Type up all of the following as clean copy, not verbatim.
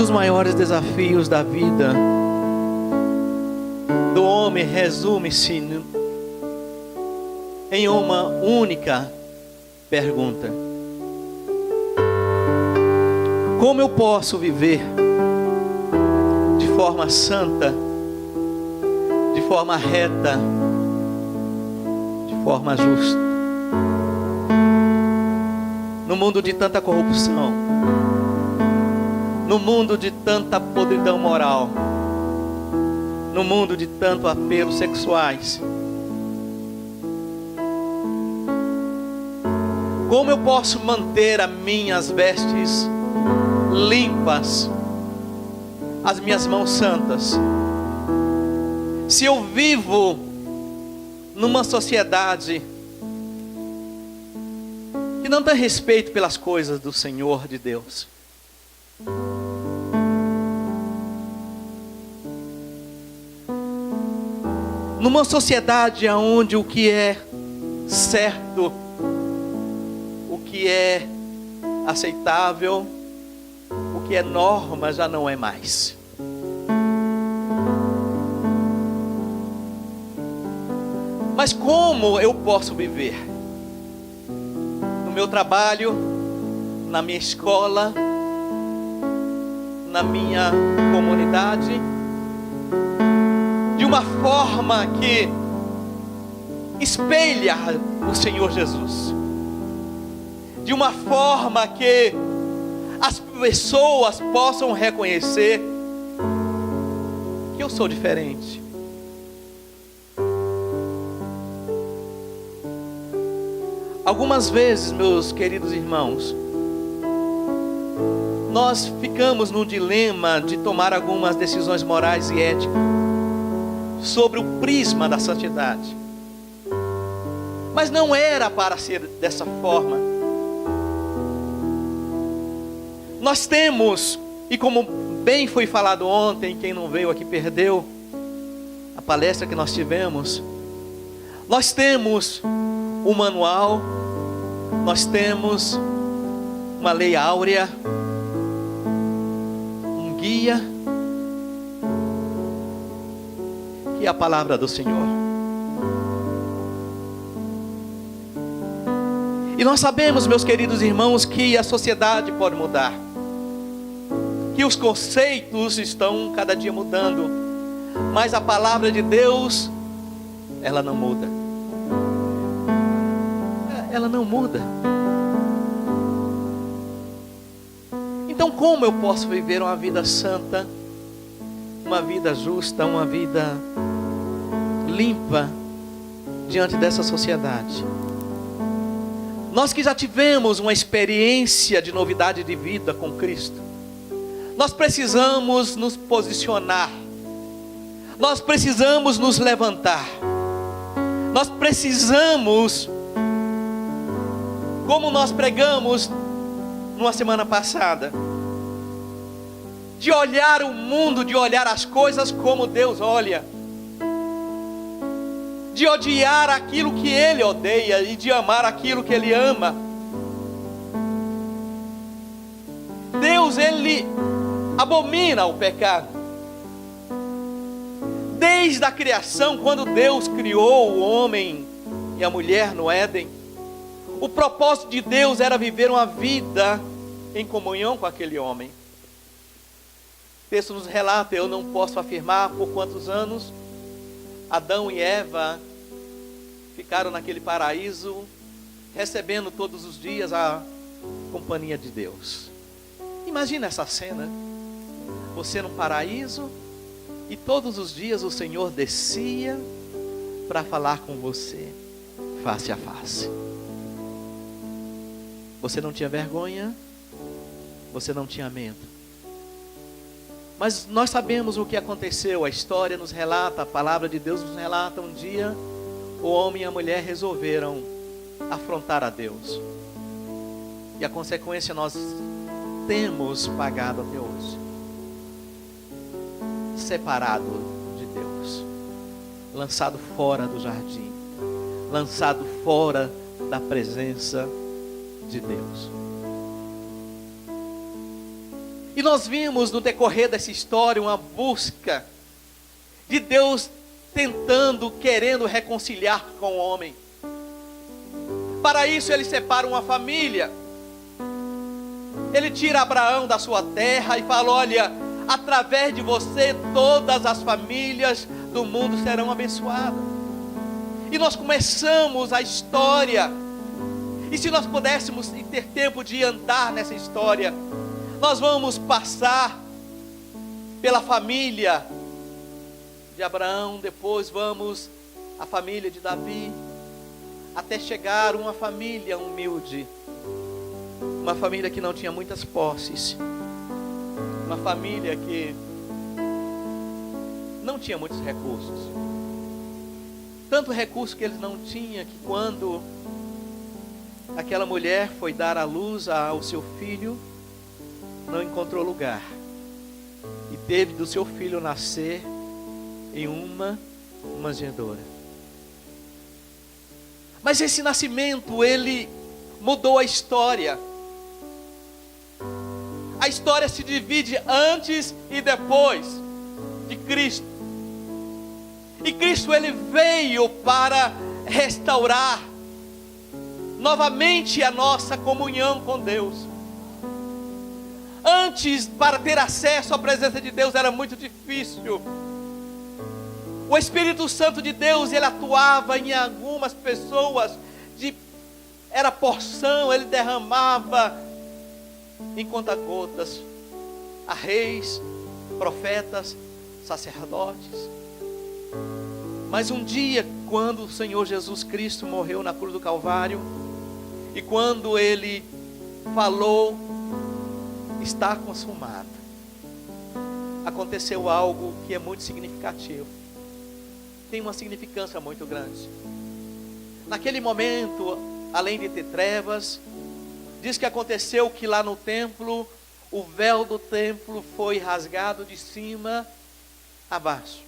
dos maiores desafios da vida do homem resume-se em uma única pergunta: como eu posso viver de forma santa, de forma reta, de forma justa, no mundo de tanta corrupção, no mundo de tanta podridão moral, no mundo de tanto apelos sexuais? Como eu posso manter as minhas vestes limpas, as minhas mãos santas, se eu vivo numa sociedade que não tem respeito pelas coisas do Senhor de Deus? Numa sociedade onde o que é certo, o que é aceitável, o que é norma já não é mais. Mas como eu posso viver? No meu trabalho, na minha escola, na minha comunidade, de uma forma que espelha o Senhor Jesus, de uma forma que as pessoas possam reconhecer que eu sou diferente. Algumas vezes, meus queridos irmãos, nós ficamos no dilema de tomar algumas decisões morais e éticas sobre o prisma da santidade. Mas não era para ser dessa forma. Nós temos, e como bem foi falado ontem, quem não veio aqui perdeu a palestra que nós tivemos, nós temos um manual, nós temos uma lei áurea, um guia, que é a palavra do Senhor. E nós sabemos, meus queridos irmãos, que a sociedade pode mudar, que os conceitos estão cada dia mudando, mas a palavra de Deus, ela não muda. Ela não muda. Então, como eu posso viver uma vida santa, uma vida justa, uma vida limpa diante dessa sociedade? Nós que já tivemos uma experiência de novidade de vida com Cristo, nós precisamos nos posicionar, nós precisamos nos levantar, nós precisamos, como nós pregamos numa semana passada, de olhar o mundo, de olhar as coisas como Deus olha, de odiar aquilo que Ele odeia e de amar aquilo que Ele ama. Deus, Ele abomina o pecado. Desde a criação, quando Deus criou o homem e a mulher no Éden, o propósito de Deus era viver uma vida em comunhão com aquele homem. O texto nos relata, eu não posso afirmar por quantos anos Adão e Eva ficaram naquele paraíso, recebendo todos os dias a companhia de Deus. Imagina essa cena, você no paraíso, e todos os dias o Senhor descia para falar com você, face a face. Você não tinha vergonha, você não tinha medo. Mas nós sabemos o que aconteceu, a história nos relata, a palavra de Deus nos relata. Um dia, o homem e a mulher resolveram afrontar a Deus. E a consequência nós temos pagado até hoje. Separado de Deus, lançado fora do jardim, lançado fora da presença de Deus. E nós vimos no decorrer dessa história uma busca de Deus tentando, querendo reconciliar com o homem. Para isso ele separa uma família. Ele tira Abraão da sua terra e fala: olha, através de você todas as famílias do mundo serão abençoadas. E nós começamos a história. E se nós pudéssemos ter tempo de andar nessa história, nós vamos passar pela família de Abraão, depois vamos à família de Davi, até chegar a uma família humilde, uma família que não tinha muitas posses, uma família que não tinha muitos recursos. Tanto recurso que eles não tinham, que quando aquela mulher foi dar à luz ao seu filho, não encontrou lugar, e teve do seu filho nascer em uma manjedoura. Mas esse nascimento, ele mudou a história. A história se divide antes e depois de Cristo. E Cristo, ele veio para restaurar novamente a nossa comunhão com Deus. Antes, para ter acesso à presença de Deus era muito difícil. O Espírito Santo de Deus, ele atuava em algumas pessoas, era porção, ele derramava em conta-gotas a reis, profetas, sacerdotes. Mas um dia, quando o Senhor Jesus Cristo morreu na cruz do Calvário, e quando ele falou: está consumado, aconteceu algo que é muito significativo, tem uma significância muito grande. Naquele momento, além de ter trevas, diz que aconteceu que lá no templo, o véu do templo foi rasgado de cima a baixo.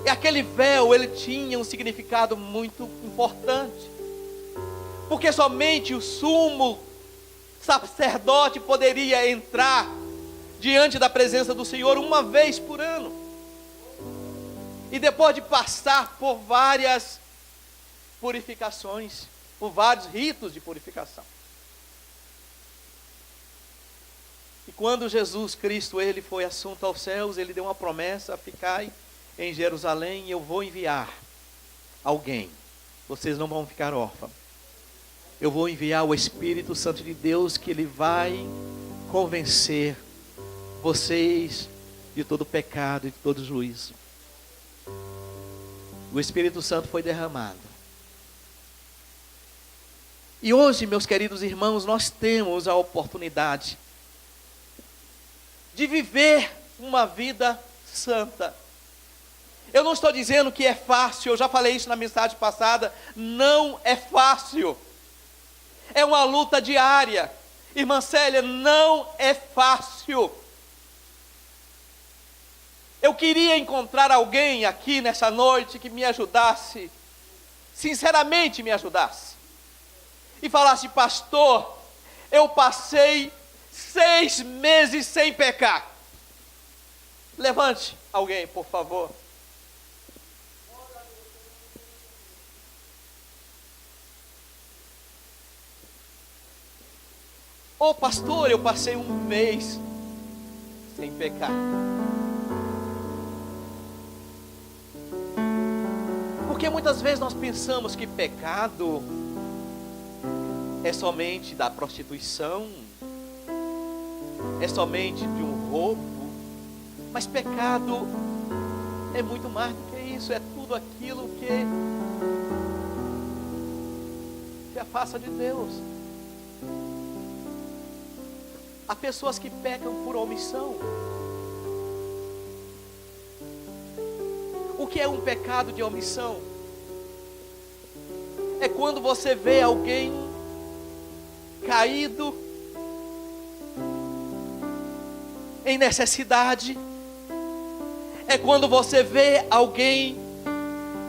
E aquele véu, ele tinha um significado muito importante, porque somente o sumo sacerdote poderia entrar diante da presença do Senhor uma vez por ano. E depois de passar por várias purificações, por vários ritos de purificação. E quando Jesus Cristo, ele foi assunto aos céus, ele deu uma promessa: ficai em Jerusalém e eu vou enviar alguém. Vocês não vão ficar órfãos. Eu vou enviar o Espírito Santo de Deus, que ele vai convencer vocês de todo pecado e de todo juízo. O Espírito Santo foi derramado. E hoje, meus queridos irmãos, nós temos a oportunidade de viver uma vida santa. Eu não estou dizendo que é fácil, eu já falei isso na mensagem passada, não é fácil. É uma luta diária. Irmã Célia, não é fácil. Eu queria encontrar alguém aqui nessa noite que me ajudasse, sinceramente me ajudasse, e falasse: pastor, eu passei 6 meses sem pecar. Levante alguém, por favor. Ô pastor, eu passei 1 mês sem pecar. Porque muitas vezes nós pensamos que pecado é somente da prostituição, é somente de um roubo. Mas pecado é muito mais do que isso, é tudo aquilo que afasta de Deus. Há pessoas que pecam por omissão. O que é um pecado de omissão? É quando você vê alguém caído, em necessidade. É quando você vê alguém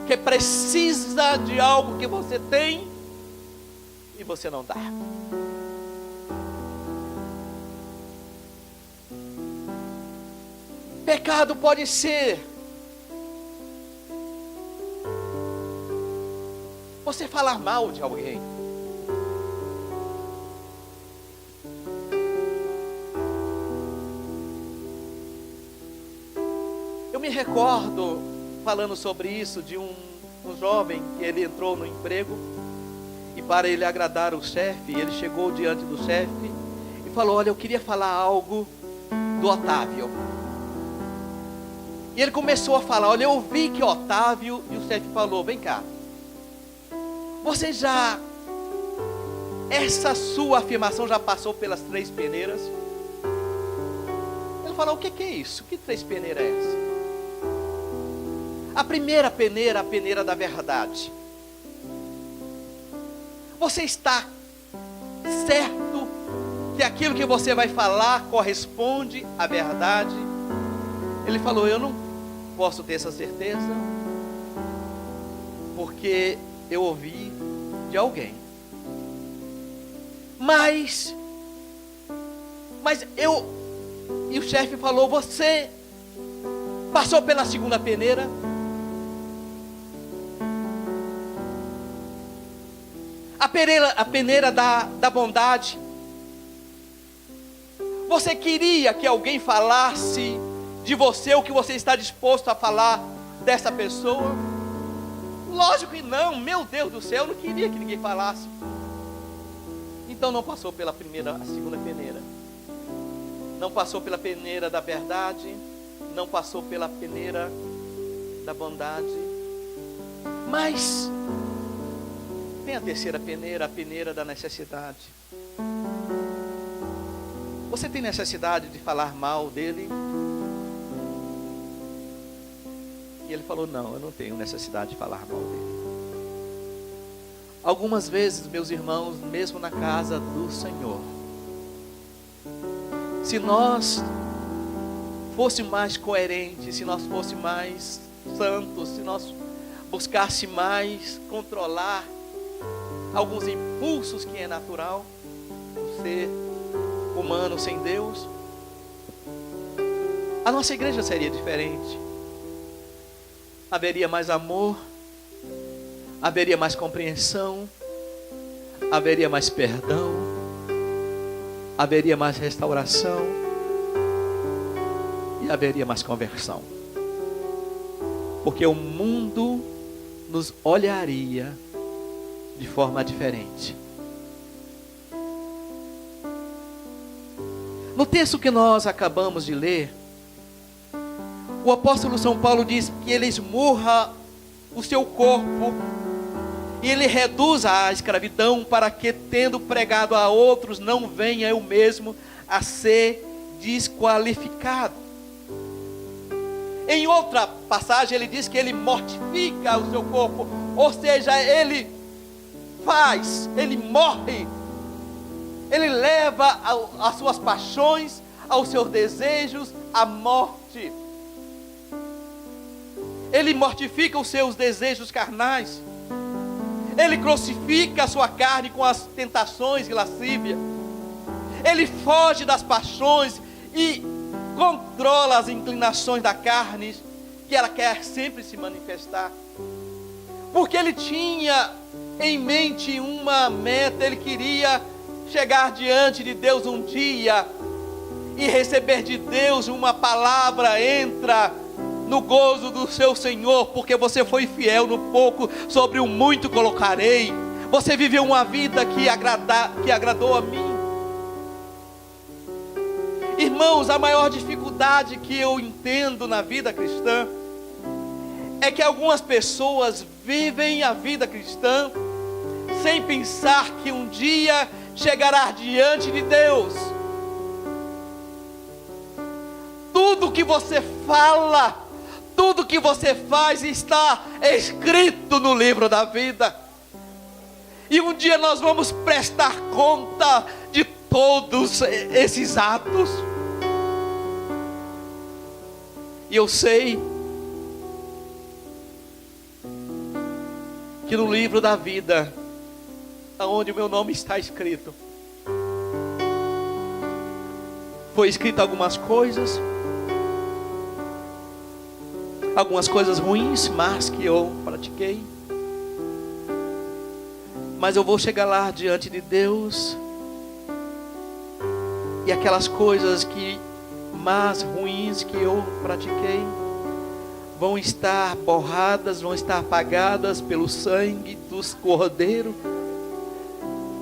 que precisa de algo que você tem e você não dá. Pecado pode ser você falar mal de alguém. Eu me recordo, falando sobre isso, de um jovem que ele entrou no emprego e para ele agradar o chefe, ele chegou diante do chefe e falou: olha, eu queria falar algo do Otávio. E ele começou a falar: olha, eu ouvi que Otávio, e o chefe falou: vem cá, você essa sua afirmação já passou pelas 3 peneiras? Ele falou: o que é isso? Que 3 peneiras é essa? A primeira peneira, a peneira da verdade. Você está certo que aquilo que você vai falar corresponde à verdade? Ele falou: eu não posso ter essa certeza, porque eu ouvi de alguém. Mas eu... E o chefe falou: você passou pela segunda peneira? A peneira da bondade. Você queria que alguém falasse de você o que você está disposto a falar dessa pessoa? Lógico que não, meu Deus do céu, eu não queria que ninguém falasse. Então não passou pela a segunda peneira. Não passou pela peneira da verdade, não passou pela peneira da bondade. Mas tem a terceira peneira, a peneira da necessidade. Você tem necessidade de falar mal dele? E ele falou: não, eu não tenho necessidade de falar mal dele. Algumas vezes, meus irmãos, mesmo na casa do Senhor, se nós fôssemos mais coerentes, se nós fôssemos mais santos, se nós buscássemos mais controlar alguns impulsos que é natural o ser humano sem Deus, a nossa igreja seria diferente. Haveria mais amor, haveria mais compreensão, haveria mais perdão, haveria mais restauração e haveria mais conversão. Porque o mundo nos olharia de forma diferente. No texto que nós acabamos de ler, o apóstolo São Paulo diz que ele esmurra o seu corpo e ele reduz a escravidão, para que, tendo pregado a outros, não venha eu mesmo a ser desqualificado. Em outra passagem ele diz que ele mortifica o seu corpo, ou seja, ele morre, ele leva as suas paixões, aos seus desejos, à morte. Ele mortifica os seus desejos carnais. Ele crucifica a sua carne com as tentações e lascívia. Ele foge das paixões e controla as inclinações da carne, que ela quer sempre se manifestar. Porque ele tinha em mente uma meta, ele queria chegar diante de Deus um dia e receber de Deus uma palavra: entra no gozo do seu Senhor, porque você foi fiel no pouco, sobre o muito colocarei. Você viveu uma vida que agradou a mim. Irmãos, a maior dificuldade que eu entendo na vida cristã é que algumas pessoas vivem a vida cristã sem pensar que um dia chegará diante de Deus. Tudo que você fala, tudo que você faz está escrito no livro da vida. E um dia nós vamos prestar conta de todos esses atos. E eu sei que no livro da vida, onde o meu nome está escrito, foi escrito algumas coisas algumas coisas ruins, mas que eu pratiquei. Mas eu vou chegar lá diante de Deus, e aquelas coisas más, ruins que eu pratiquei, vão estar borradas, vão estar apagadas pelo sangue dos Cordeiro,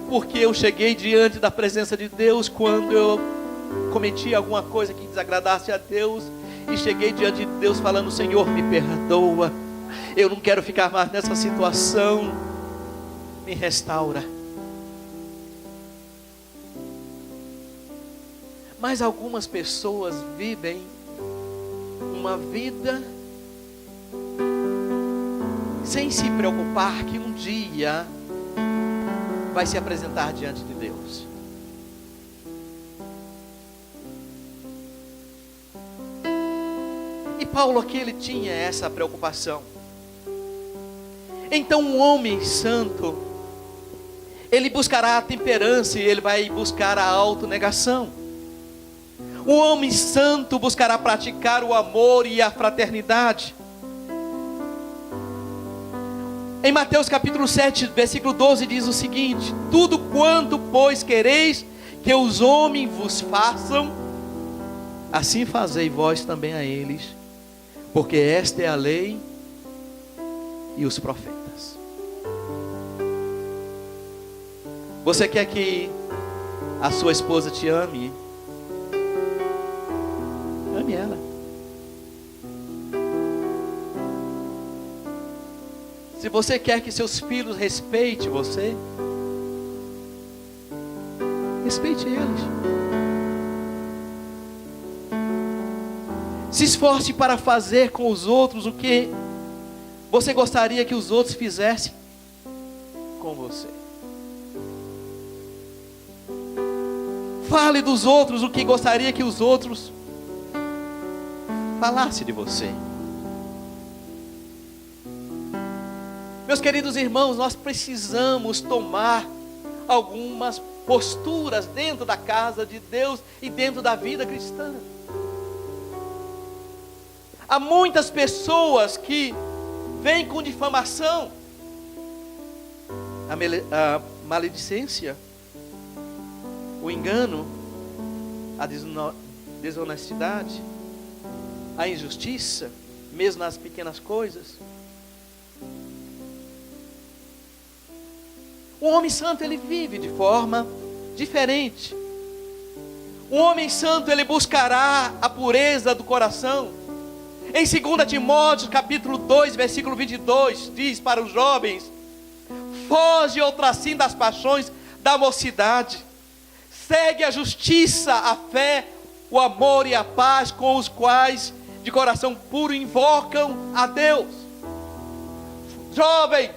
porque eu cheguei diante da presença de Deus quando eu cometi alguma coisa que desagradasse a Deus, e cheguei diante de Deus falando: Senhor, me perdoa, eu não quero ficar mais nessa situação, me restaura. Mas algumas pessoas vivem uma vida sem se preocupar que um dia vai se apresentar diante de Deus. E Paulo aqui, ele tinha essa preocupação. Então um homem santo, ele buscará a temperança e ele vai buscar a autonegação. O homem santo buscará praticar o amor e a fraternidade. Em Mateus capítulo 7, versículo 12 diz o seguinte: tudo quanto, pois, quereis que os homens vos façam, assim fazei vós também a eles, porque esta é a lei e os profetas. Você quer que a sua esposa te ame? Ame ela. Se você quer que seus filhos respeitem você, respeite eles. Se esforce para fazer com os outros o que você gostaria que os outros fizessem com você. Fale dos outros o que gostaria que os outros falassem de você. Meus queridos irmãos, nós precisamos tomar algumas posturas dentro da casa de Deus e dentro da vida cristã. Há muitas pessoas que vêm com difamação, a maledicência, o engano, a desonestidade, a injustiça, mesmo nas pequenas coisas. O homem santo, ele vive de forma diferente. O homem santo, ele buscará a pureza do coração. Em 2 Timóteo capítulo 2, versículo 22, diz para os jovens: foge outrassim das paixões da mocidade, segue a justiça, a fé, o amor e a paz, com os quais de coração puro invocam a Deus. Jovem,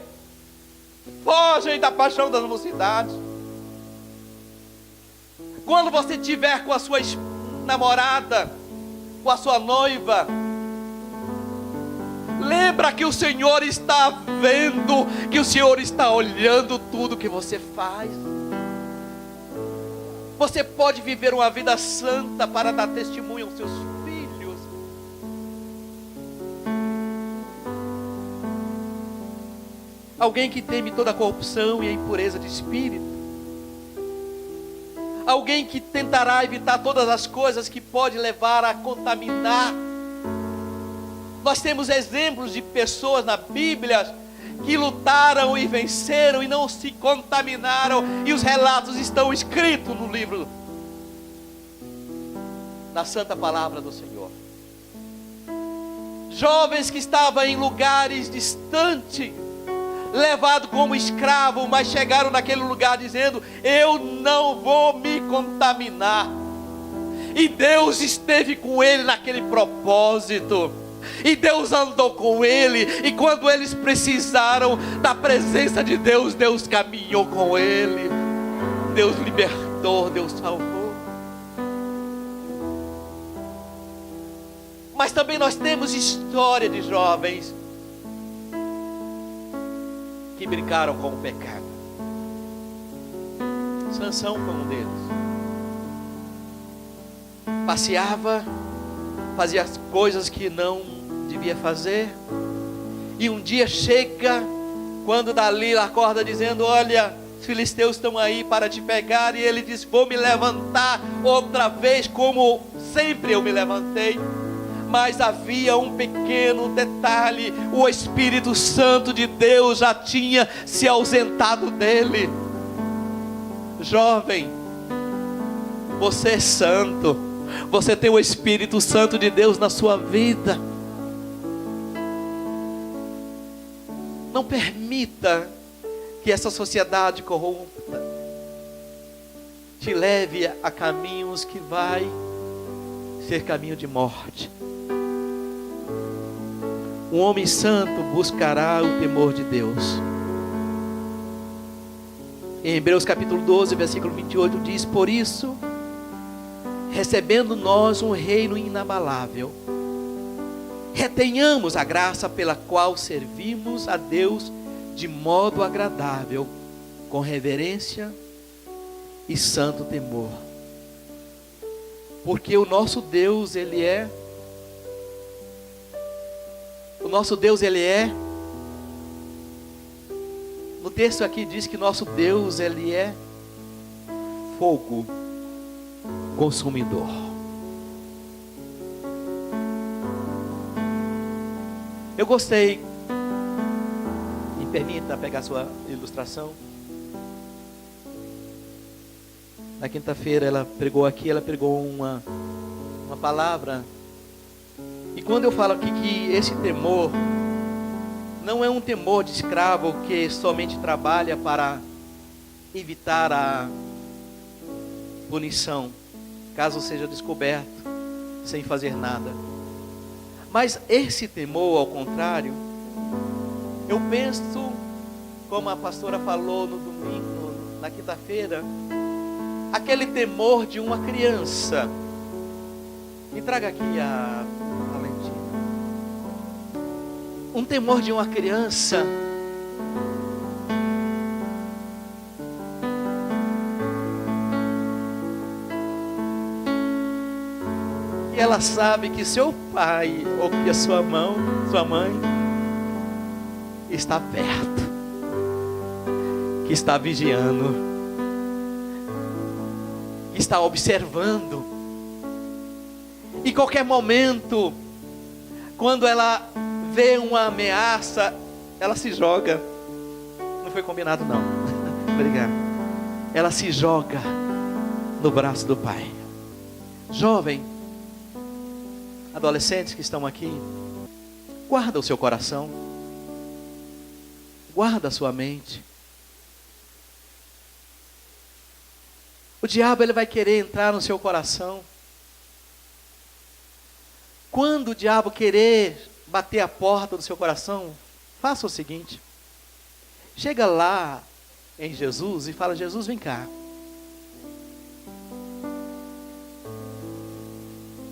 fogem da paixão da mocidade. Quando você estiver com a sua namorada, com a sua noiva, lembra que o Senhor está vendo, que o Senhor está olhando tudo que você faz. Você pode viver uma vida santa para dar testemunho aos seus filhos. Alguém que teme toda a corrupção e a impureza de espírito. Alguém que tentará evitar todas as coisas que pode levar a contaminar. Nós temos exemplos de pessoas na Bíblia que lutaram e venceram e não se contaminaram, e os relatos estão escritos no livro da Santa Palavra do Senhor. Jovens que estavam em lugares distantes, levados como escravo, mas chegaram naquele lugar dizendo: eu não vou me contaminar. E Deus esteve com ele naquele propósito. E Deus andou com ele. E quando eles precisaram da presença de Deus, Deus caminhou com ele. Deus libertou, Deus salvou. Mas também nós temos história de jovens que brincaram com o pecado. Sansão foi um deles. Passeava, fazia coisas que não devia fazer. E um dia chega, quando Dalila acorda dizendo: olha, os filisteus estão aí para te pegar. E ele diz: vou me levantar outra vez, como sempre eu me levantei. Mas havia um pequeno detalhe: o Espírito Santo de Deus já tinha se ausentado dele. Jovem, você é santo, você tem o Espírito Santo de Deus na sua vida. Não permita que essa sociedade corrupta te leve a caminhos que vai ser caminho de morte. Um homem santo buscará o temor de Deus. Em Hebreus capítulo 12, versículo 28 diz: por isso, recebendo nós um reino inabalável, retenhamos a graça pela qual servimos a Deus de modo agradável, com reverência e santo temor. Porque o nosso Deus, Ele é no texto aqui diz que nosso Deus, Ele é fogo consumidor. Eu gostei, me permita pegar sua ilustração. Na quinta-feira ela pregou aqui, ela pregou uma palavra. E quando eu falo aqui que esse temor não é um temor de escravo que somente trabalha para evitar a punição, caso seja descoberto sem fazer nada. Mas esse temor, ao contrário, eu penso, como a pastora falou no domingo, na quinta-feira, aquele temor de uma criança. Me traga aqui a Valentina. Um temor de uma criança e ela sabe que seu pai ou que a sua mãe está perto, que está vigiando, que está observando. E qualquer momento, quando ela vê uma ameaça, ela se joga. Não foi combinado não. Obrigado. Ela se joga no braço do pai. Jovem, adolescentes que estão aqui, guarda o seu coração, guarda a sua mente. O diabo, ele vai querer entrar no seu coração. Quando o diabo querer bater a porta do seu coração, faça o seguinte: chega lá em Jesus e fala: Jesus, vem cá,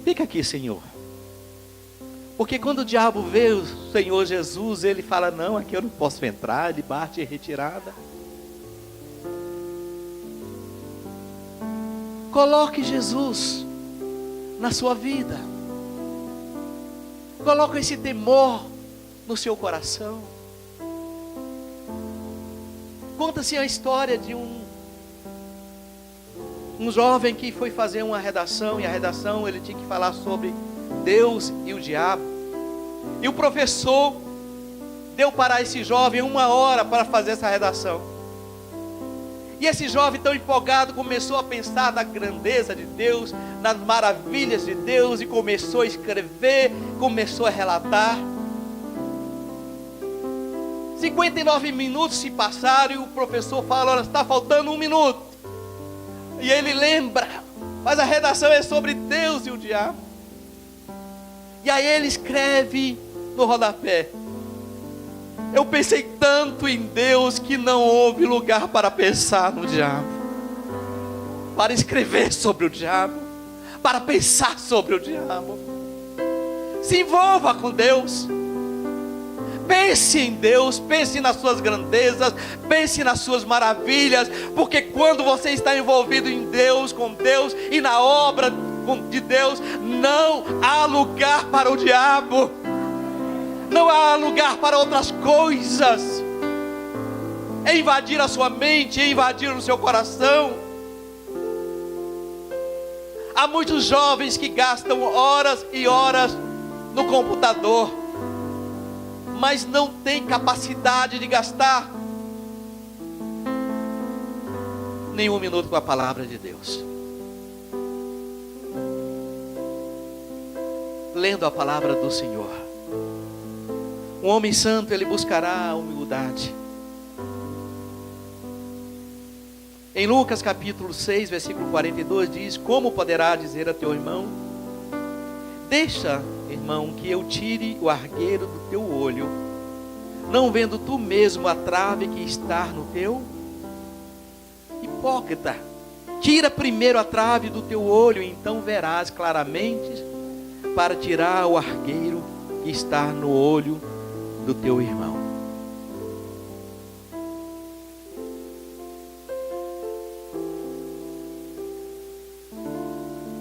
fica aqui, Senhor. Porque quando o diabo vê o Senhor Jesus, ele fala: não, aqui eu não posso entrar. Ele bate em retirada. Coloque Jesus na sua vida. Coloque esse temor no seu coração. Conta-se a história de um jovem que foi fazer uma redação. E a redação ele tinha que falar sobre Deus e o diabo. E o professor deu para esse jovem 1 hora para fazer essa redação. E esse jovem tão empolgado começou a pensar na grandeza de Deus, nas maravilhas de Deus, e começou a escrever, começou a relatar. 59 minutos se passaram e o professor fala: olha, está faltando 1 minuto. E ele lembra, mas a redação é sobre Deus e o diabo. E aí ele escreve no rodapé: eu pensei tanto em Deus que não houve lugar para pensar no diabo, para escrever sobre o diabo, para pensar sobre o diabo. Se envolva com Deus, pense em Deus, pense nas suas grandezas, pense nas suas maravilhas, porque quando você está envolvido em Deus, com Deus e na obra de Deus, não há lugar para o diabo. Não há lugar para outras coisas. É invadir a sua mente, é invadir o seu coração. Há muitos jovens que gastam horas e horas no computador, mas não têm capacidade de gastar nem um minuto com a palavra de Deus, lendo a palavra do Senhor. Um homem santo, ele buscará a humildade. Em Lucas capítulo 6, versículo 42 diz: como poderá dizer a teu irmão: deixa, irmão, que eu tire o argueiro do teu olho, não vendo tu mesmo a trave que está no teu? Hipócrita, tira primeiro a trave do teu olho, então verás claramente para tirar o argueiro que está no olho do teu irmão.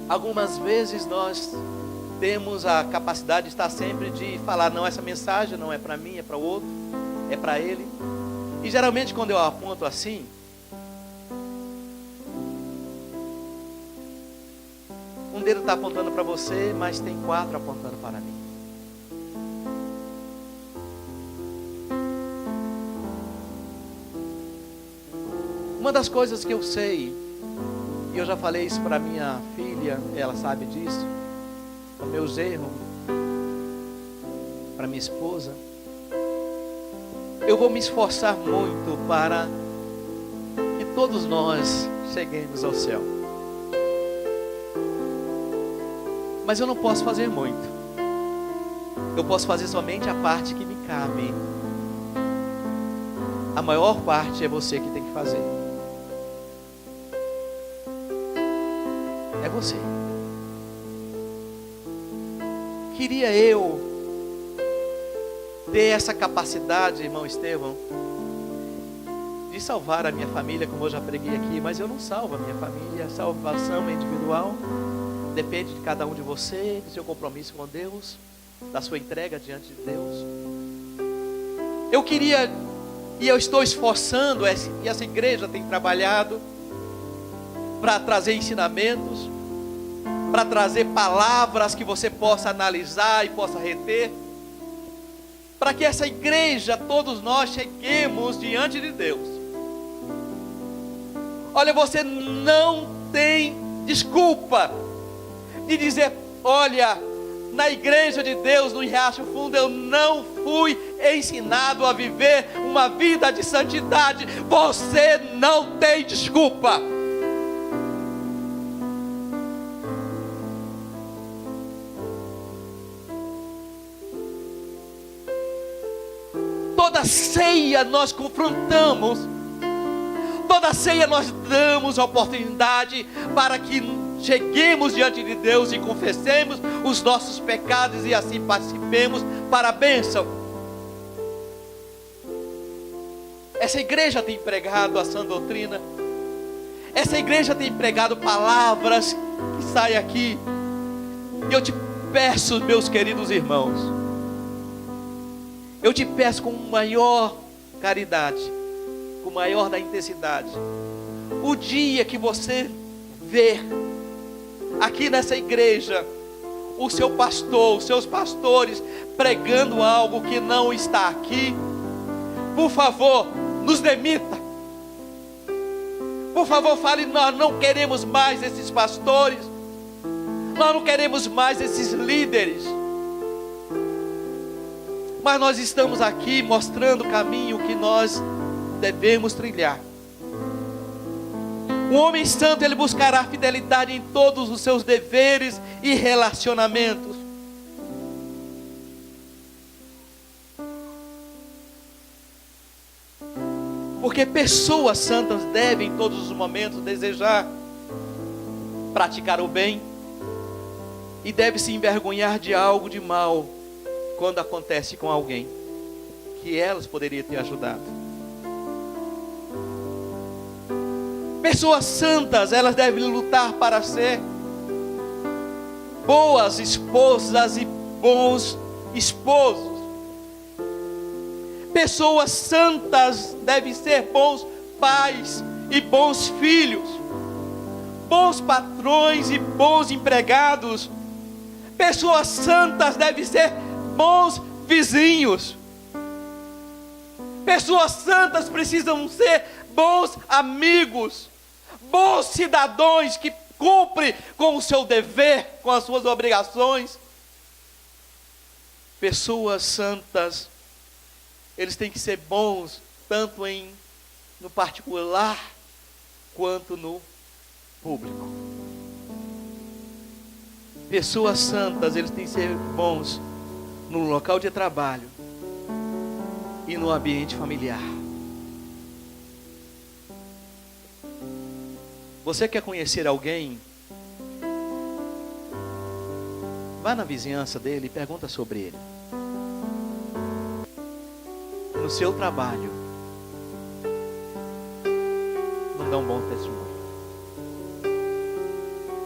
Algumas vezes nós temos a capacidade de estar sempre de falar: não, essa mensagem não é para mim, é para o outro, é para ele. E geralmente quando eu aponto assim, um dedo está apontando para você, mas tem 4 apontando para mim. Uma das coisas que eu sei, e eu já falei isso para minha filha, ela sabe disso, os meus erros, para minha esposa, eu vou me esforçar muito para que todos nós cheguemos ao céu. Mas eu não posso fazer muito. Eu posso fazer somente a parte que me cabe. A maior parte é você que tem que fazer. É você. Queria eu ter essa capacidade, irmão Estevão, de salvar a minha família, como eu já preguei aqui, mas eu não salvo a minha família. A salvação é individual, depende de cada um de você, do seu compromisso com Deus, da sua entrega diante de Deus. Eu queria, e eu estou esforçando, e essa igreja tem trabalhado para trazer ensinamentos, para trazer palavras que você possa analisar e possa reter, para que essa igreja, todos nós cheguemos diante de Deus. Olha, você não tem desculpa de dizer: olha, na igreja de Deus, no Riacho Fundo, eu não fui ensinado a viver uma vida de santidade. Você não tem desculpa. Toda ceia nós confrontamos, toda ceia nós damos a oportunidade para que cheguemos diante de Deus e confessemos os nossos pecados e assim participemos para a bênção. Essa igreja tem pregado a sã doutrina, essa igreja tem pregado palavras que saem aqui, e eu te peço, meus queridos irmãos, eu te peço com maior caridade, com maior da intensidade, o dia que você ver aqui nessa igreja o seu pastor, os seus pastores pregando algo que não está aqui, por favor, nos demita. Por favor, fale: nós não queremos mais esses pastores, nós não queremos mais esses líderes, mas nós estamos aqui mostrando o caminho que nós devemos trilhar. Um homem santo, ele buscará fidelidade em todos os seus deveres e relacionamentos. Porque pessoas santas devem em todos os momentos desejar praticar o bem e deve se envergonhar de algo de mal quando acontece com alguém que elas poderiam ter ajudado. Pessoas santas, elas devem lutar para ser boas esposas e bons esposos. Pessoas santas devem ser bons pais e bons filhos, bons patrões e bons empregados. Pessoas santas devem ser bons vizinhos. Pessoas santas precisam ser bons amigos, bons cidadãos que cumprem com o seu dever, com as suas obrigações. Pessoas santas, eles têm que ser bons tanto no particular quanto no público. Pessoas santas, eles têm que ser bons no local de trabalho e no ambiente familiar. Você quer conhecer alguém? Vá na vizinhança dele e pergunta sobre ele. No seu trabalho, não dá um bom testemunho.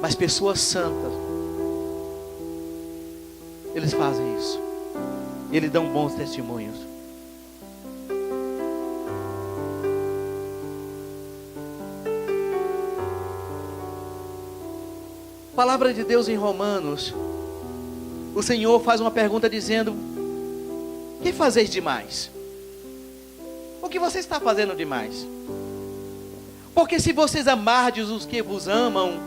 Mas pessoas santas, eles fazem isso. Eles dão bons testemunhos. Palavra de Deus em Romanos, o Senhor faz uma pergunta dizendo: que fazeis demais? O que você está fazendo demais? Porque se vocês amardes os que vos amam,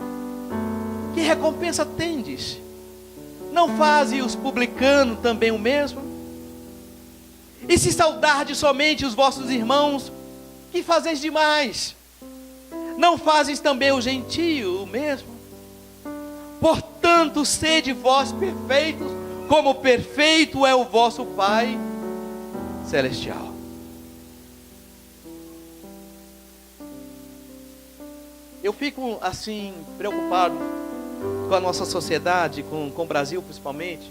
que recompensa tendes? Não fazem os publicanos também o mesmo? E se saudardes somente os vossos irmãos, que fazeis demais? Não fazes também o gentio o mesmo? Portanto, sede vós perfeitos, como perfeito é o vosso Pai Celestial. Eu fico assim preocupado com a nossa sociedade, com o Brasil principalmente,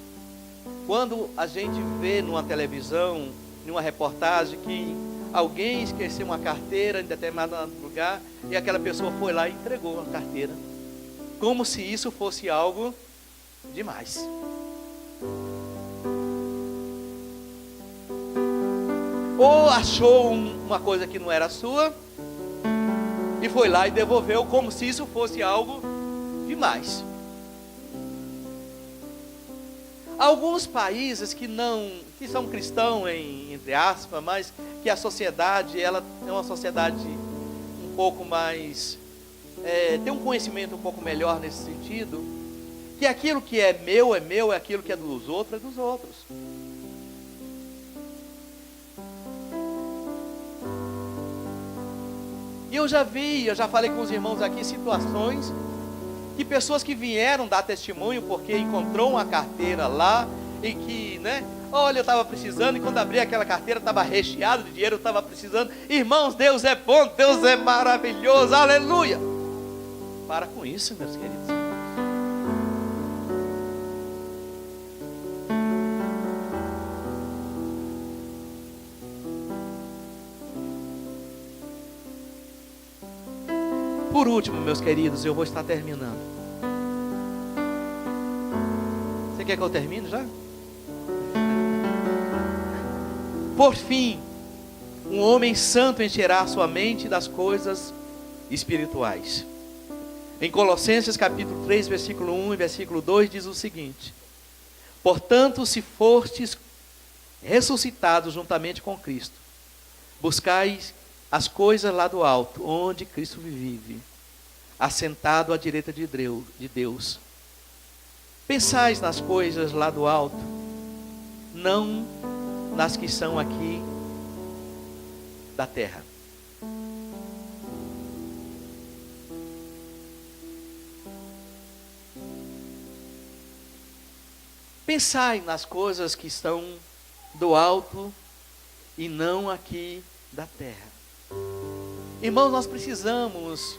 quando a gente vê numa televisão, numa reportagem, que alguém esqueceu uma carteira em determinado lugar e aquela pessoa foi lá e entregou a carteira, como se isso fosse algo demais. Ou achou uma coisa que não era sua e foi lá e devolveu, como se isso fosse algo demais. Alguns países que são cristãos, entre aspas, mas que a sociedade, ela é uma sociedade um pouco mais, tem um conhecimento um pouco melhor nesse sentido, que aquilo que é meu, é aquilo que é dos outros, é dos outros. E eu já falei com os irmãos aqui, situações que pessoas que vieram dar testemunho porque encontrou uma carteira lá e que, olha, eu estava precisando, e quando abri aquela carteira estava recheado de dinheiro, eu estava precisando. Irmãos, Deus é bom, Deus é maravilhoso, aleluia. Para com isso, meus queridos. Por último, meus queridos, eu vou estar terminando. Você quer que eu termine já? Por fim, um homem santo encherá sua mente das coisas espirituais. Em Colossenses capítulo 3, versículo 1 e versículo 2 diz o seguinte: portanto, se fostes ressuscitados juntamente com Cristo, buscais as coisas lá do alto, onde Cristo vive, assentado à direita de Deus. Pensais nas coisas lá do alto, não nas que são aqui da terra. Pensai nas coisas que estão do alto e não aqui da terra. Irmãos, nós precisamos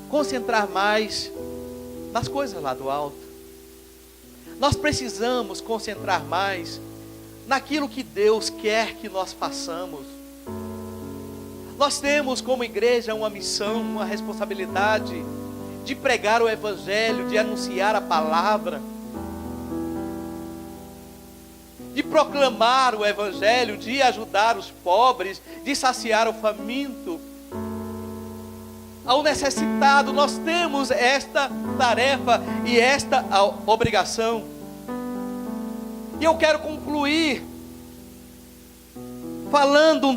concentrar mais nas coisas lá do alto. Nós precisamos concentrar mais naquilo que Deus quer que nós façamos. Nós temos como igreja uma missão, uma responsabilidade de pregar o Evangelho, de anunciar a palavra, de proclamar o evangelho, de ajudar os pobres, de saciar o faminto, ao necessitado. Nós temos esta tarefa e esta obrigação. E eu quero concluir lendo um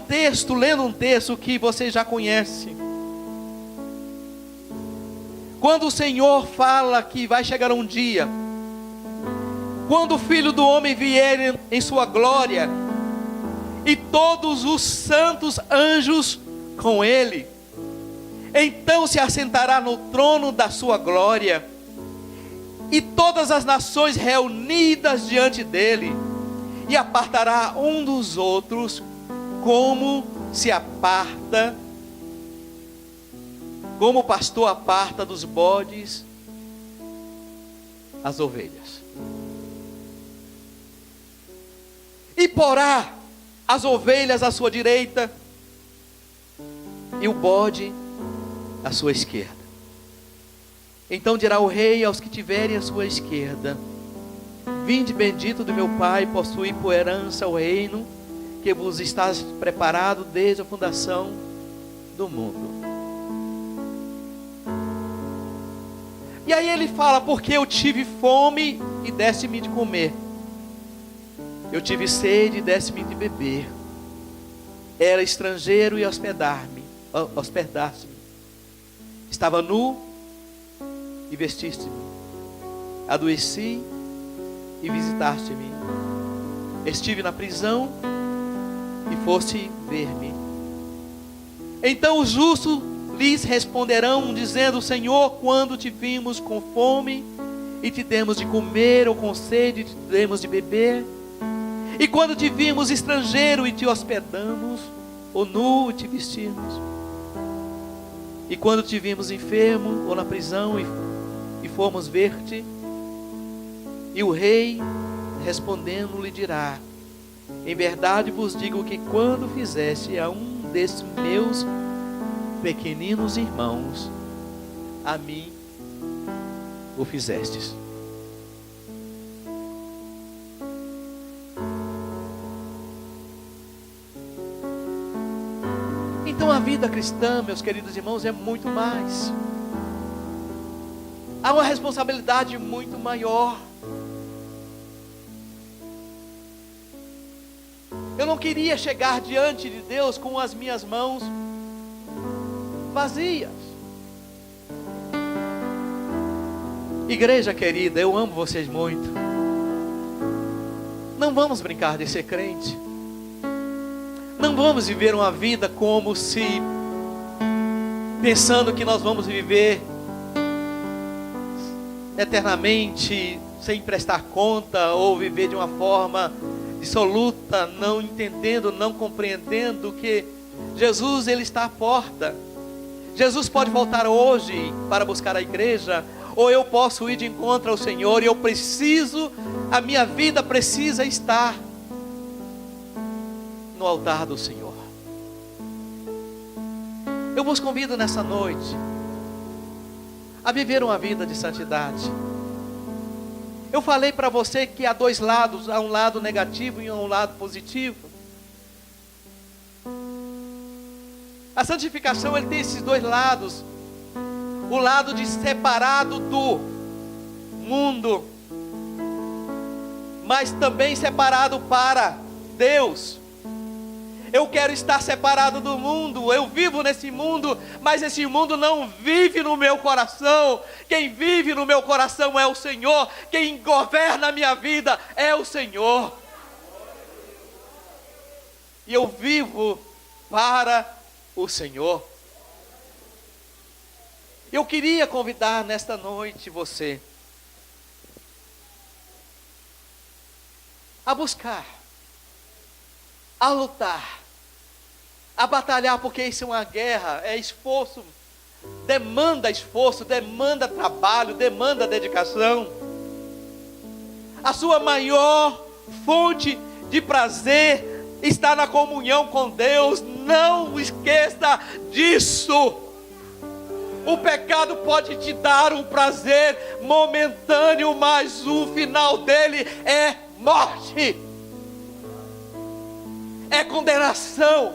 texto que você já conhece. Quando o Senhor fala que vai chegar um dia, quando o Filho do Homem vier em sua glória, e todos os santos anjos com ele, então se assentará no trono da sua glória, e todas as nações reunidas diante dele, e apartará um dos outros, como o pastor aparta dos bodes as ovelhas. E porá as ovelhas à sua direita, e o bode à sua esquerda. Então dirá o rei aos que tiverem à sua esquerda: vinde bendito do meu Pai, possuí por herança o reino que vos está preparado desde a fundação do mundo. E aí ele fala: porque eu tive fome e deste-me de comer, eu tive sede e deste-me de beber, era estrangeiro e hospedaste-me, estava nu e vestiste-me, adoeci e visitaste-me, estive na prisão e foste ver-me. Então os justos lhes responderão, dizendo: Senhor, quando te vimos com fome e te demos de comer, ou com sede e te demos de beber? E quando te vimos estrangeiro e te hospedamos, ou nu e te vestimos? E quando te vimos enfermo ou na prisão e fomos ver-te? E o rei respondendo lhe dirá: em verdade vos digo que quando fizeste a um desses meus pequeninos irmãos, a mim o fizestes. Então a vida cristã, meus queridos irmãos, é muito mais. Há uma responsabilidade muito maior. Eu não queria chegar diante de Deus com as minhas mãos vazias. Igreja querida, eu amo vocês muito. Não vamos brincar de ser crente. Não vamos viver uma vida como se pensando que nós vamos viver eternamente sem prestar conta, ou viver de uma forma dissoluta, não entendendo, não compreendendo que Jesus, ele está à porta. Jesus pode voltar hoje para buscar a igreja, ou eu posso ir de encontro ao Senhor, e eu preciso, a minha vida precisa estar no altar do Senhor. Eu vos convido nessa noite a viver uma vida de santidade. Eu falei para você que há dois lados, há um lado negativo e um lado positivo. A santificação, ele tem esses dois lados. O lado de separado do mundo, mas também separado para Deus. Eu quero estar separado do mundo. Eu vivo nesse mundo, mas esse mundo não vive no meu coração. Quem vive no meu coração é o Senhor. Quem governa a minha vida é o Senhor. E eu vivo para o Senhor. Eu queria convidar nesta noite você a buscar, a lutar, a batalhar, porque isso é uma guerra, é esforço, demanda trabalho, demanda dedicação. A sua maior fonte de prazer está na comunhão com Deus. Não esqueça disso. O pecado pode te dar um prazer momentâneo, mas o final dele é morte. é condenação,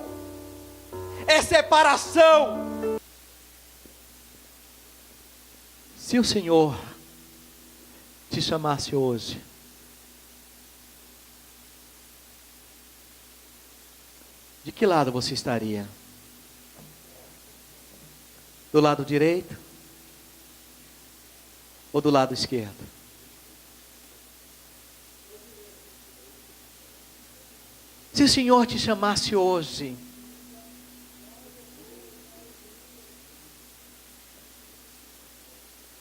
é separação. Se o Senhor te chamasse hoje, de que lado você estaria? Do lado direito? Ou do lado esquerdo? Se o Senhor te chamasse hoje,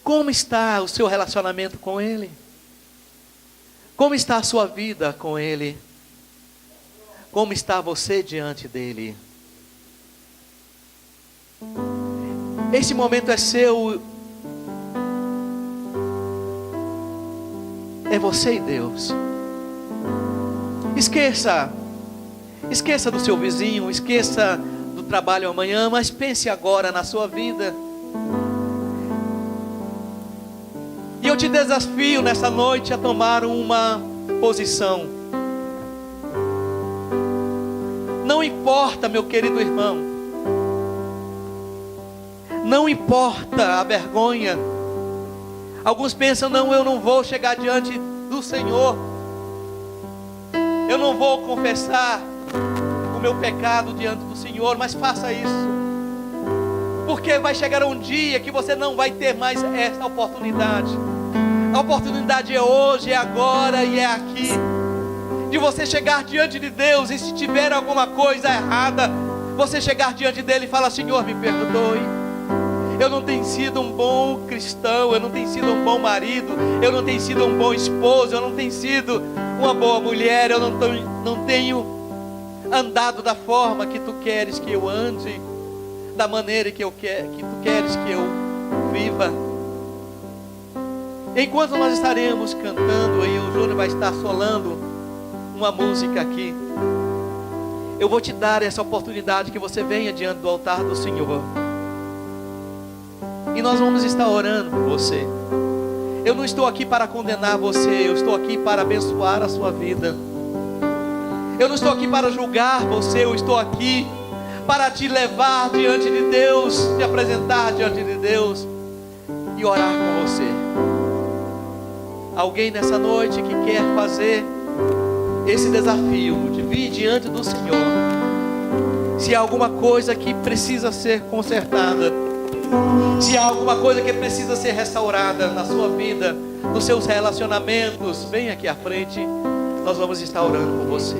como está o seu relacionamento com Ele? Como está a sua vida com Ele? Como está você diante dEle? Esse momento é seu. É você e Deus. Esqueça do seu vizinho, esqueça do trabalho amanhã, mas pense agora na sua vida. E eu te desafio nessa noite a tomar uma posição. Não importa, meu querido irmão, não importa a vergonha. Alguns pensam, não, eu não vou chegar diante do Senhor, eu não vou confessar o meu pecado diante do Senhor, mas faça isso, porque vai chegar um dia que você não vai ter mais essa oportunidade. A oportunidade é hoje, é agora e é aqui, de você chegar diante de Deus, e se tiver alguma coisa errada, você chegar diante dele e falar: Senhor, me perdoe, eu não tenho sido um bom cristão, eu não tenho sido um bom marido, eu não tenho sido um bom esposo, eu não tenho sido uma boa mulher, eu não tenho andado da forma que tu queres que eu ande, da maneira que tu queres que eu viva. Enquanto nós estaremos cantando, aí o Júnior vai estar solando uma música aqui, eu vou te dar essa oportunidade que você venha diante do altar do Senhor, e nós vamos estar orando por você. Eu não estou aqui para condenar você, eu estou aqui para abençoar a sua vida. Eu não estou aqui para julgar você, eu estou aqui para te levar diante de Deus, te apresentar diante de Deus e orar com você. Alguém nessa noite que quer fazer esse desafio de vir diante do Senhor, se há alguma coisa que precisa ser consertada, se há alguma coisa que precisa ser restaurada na sua vida, nos seus relacionamentos, vem aqui à frente, nós vamos estar orando por você.